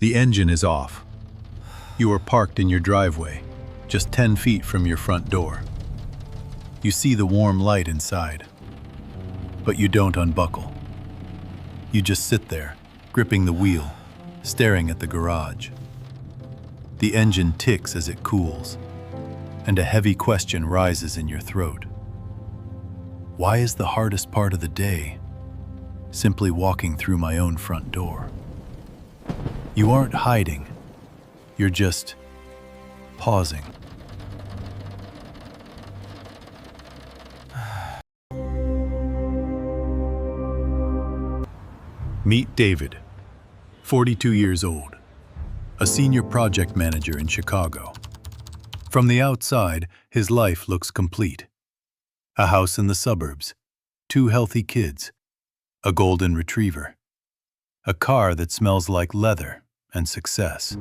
The engine is off. You are parked in your driveway, just 10 feet from your front door. You see the warm light inside, but you don't unbuckle. You just sit there, gripping the wheel, staring at the garage. The engine ticks as it cools, and a heavy question rises in your throat. Why is the hardest part of the day simply walking through my own front door? You aren't hiding, you're just pausing. Meet David, 42 years old, a senior project manager in Chicago. From the outside, his life looks complete. A house in the suburbs, 2 healthy kids, a golden retriever, a car that smells like leather and success.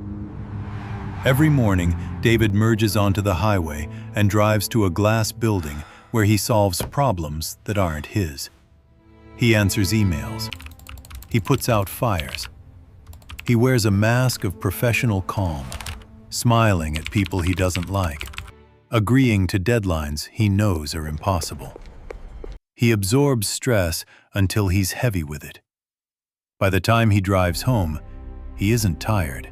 Every morning, David merges onto the highway and drives to a glass building where he solves problems that aren't his. He answers emails. He puts out fires. He wears a mask of professional calm, smiling at people he doesn't like, agreeing to deadlines he knows are impossible. He absorbs stress until he's heavy with it. By the time he drives home, he isn't tired.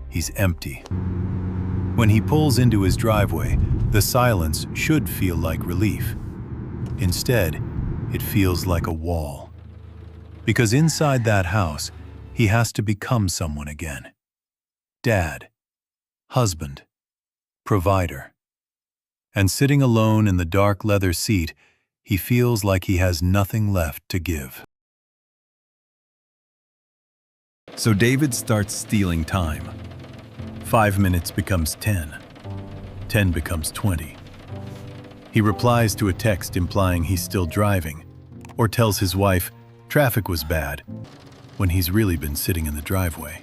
He's empty. When he pulls into his driveway, the silence should feel like relief. Instead, it feels like a wall. Because inside that house, he has to become someone again. Dad, husband, provider. And sitting alone in the dark leather seat, he feels like he has nothing left to give. So David starts stealing time. 5 minutes becomes 10. 10 becomes 20. He replies to a text implying he's still driving, or tells his wife traffic was bad, when he's really been sitting in the driveway.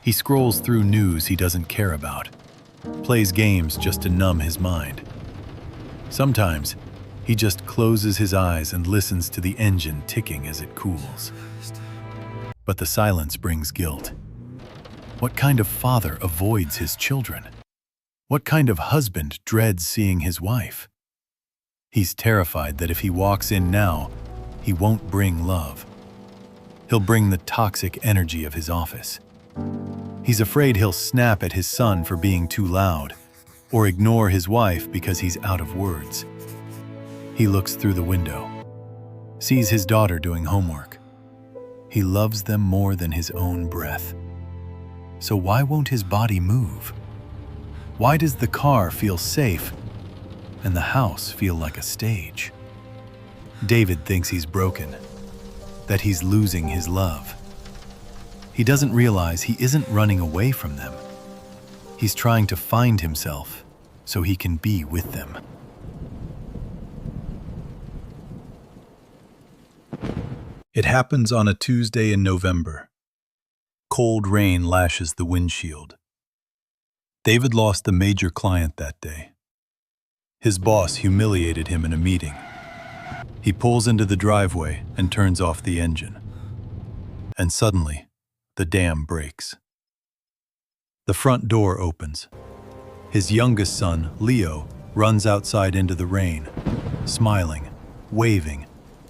He scrolls through news he doesn't care about, plays games just to numb his mind. Sometimes, he just closes his eyes and listens to the engine ticking as it cools. But the silence brings guilt. What kind of father avoids his children? What kind of husband dreads seeing his wife? He's terrified that if he walks in now, he won't bring love. He'll bring the toxic energy of his office. He's afraid he'll snap at his son for being too loud, or ignore his wife because he's out of words. He looks through the window, sees his daughter doing homework. He loves them more than his own breath. So why won't his body move? Why does the car feel safe and the house feel like a stage? David thinks he's broken, that he's losing his love. He doesn't realize he isn't running away from them. He's trying to find himself so he can be with them. It happens on a Tuesday in November. Cold rain lashes the windshield. David lost a major client that day. His boss humiliated him in a meeting. He pulls into the driveway and turns off the engine. And suddenly, the dam breaks. The front door opens. His youngest son, Leo, runs outside into the rain, smiling, waving,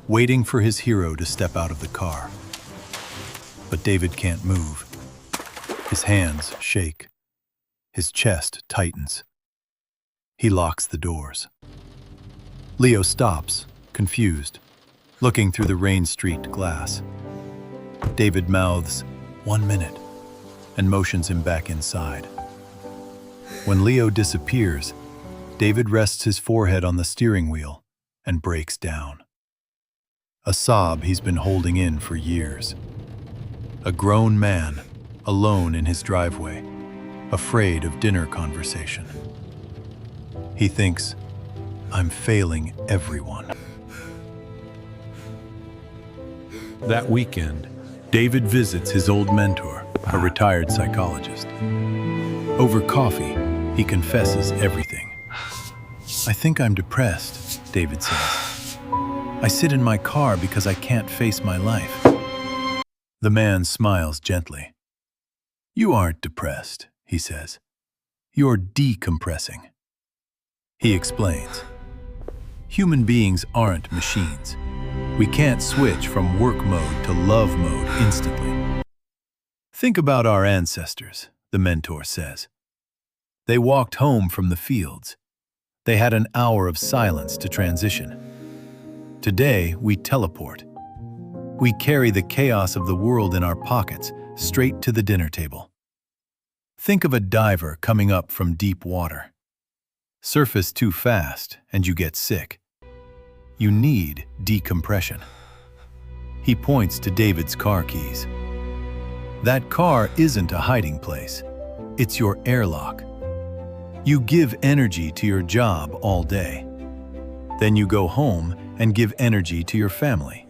waiting for his hero to step out of the car. But David can't move. His hands shake. His chest tightens. He locks the doors. Leo stops, confused, looking through the rain-streaked glass. David mouths, "1 minute," and motions him back inside. When Leo disappears, David rests his forehead on the steering wheel and breaks down. A sob he's been holding in for years. A grown man, alone in his driveway, afraid of dinner conversation. He thinks, "I'm failing everyone." That weekend, David visits his old mentor, a retired psychologist. Over coffee, he confesses everything. "I think I'm depressed," David says. "I sit in my car because I can't face my life." The man smiles gently. You aren't depressed, he says. You're decompressing. He explains. Human beings aren't machines. We can't switch from work mode to love mode instantly. Think about our ancestors, the mentor says. They walked home from the fields. They had an hour of silence to transition. Today, we teleport. We carry the chaos of the world in our pockets straight to the dinner table. Think of a diver coming up from deep water. Surface too fast and you get sick. You need decompression. He points to David's car keys. That car isn't a hiding place. It's your airlock. You give energy to your job all day. Then you go home and give energy to your family.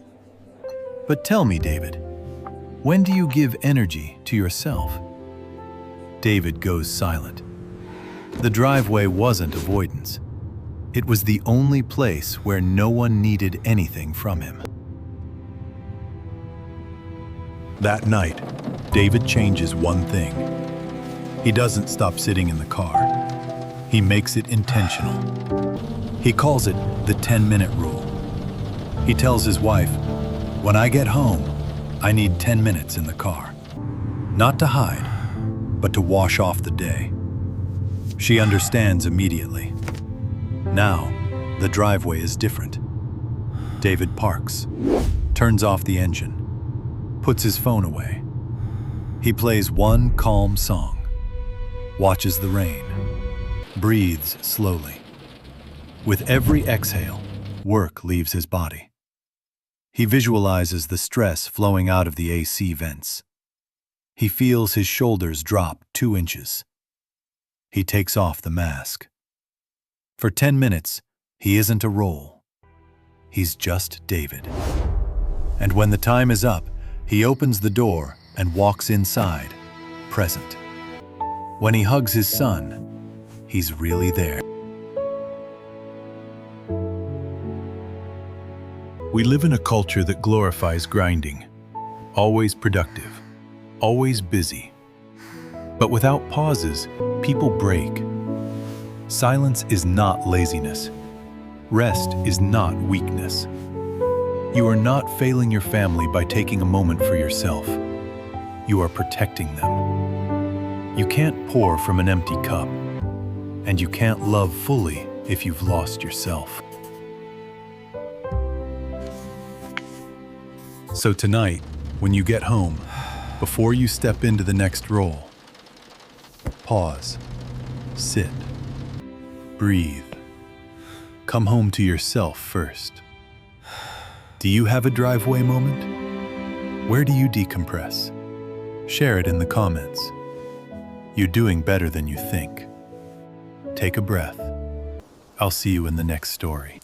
But tell me, David, when do you give energy to yourself? David goes silent. The driveway wasn't avoidance. It was the only place where no one needed anything from him. That night, David changes one thing. He doesn't stop sitting in the car. He makes it intentional. He calls it the 10-minute rule. He tells his wife, "When I get home, I need 10 minutes in the car. Not to hide, but to wash off the day." She understands immediately. Now, the driveway is different. David parks, turns off the engine, puts his phone away. He plays one calm song, watches the rain, breathes slowly. With every exhale, work leaves his body. He visualizes the stress flowing out of the AC vents. He feels his shoulders drop 2 inches. He takes off the mask. For 10 minutes, he isn't a role. He's just David. And when the time is up, he opens the door and walks inside, present. When he hugs his son, he's really there. We live in a culture that glorifies grinding, always productive, always busy. But without pauses, people break. Silence is not laziness. Rest is not weakness. You are not failing your family by taking a moment for yourself. You are protecting them. You can't pour from an empty cup, and you can't love fully if you've lost yourself. So tonight, when you get home, before you step into the next role, pause, sit, breathe. Come home to yourself first. Do you have a driveway moment? Where do you decompress? Share it in the comments. You're doing better than you think. Take a breath. I'll see you in the next story.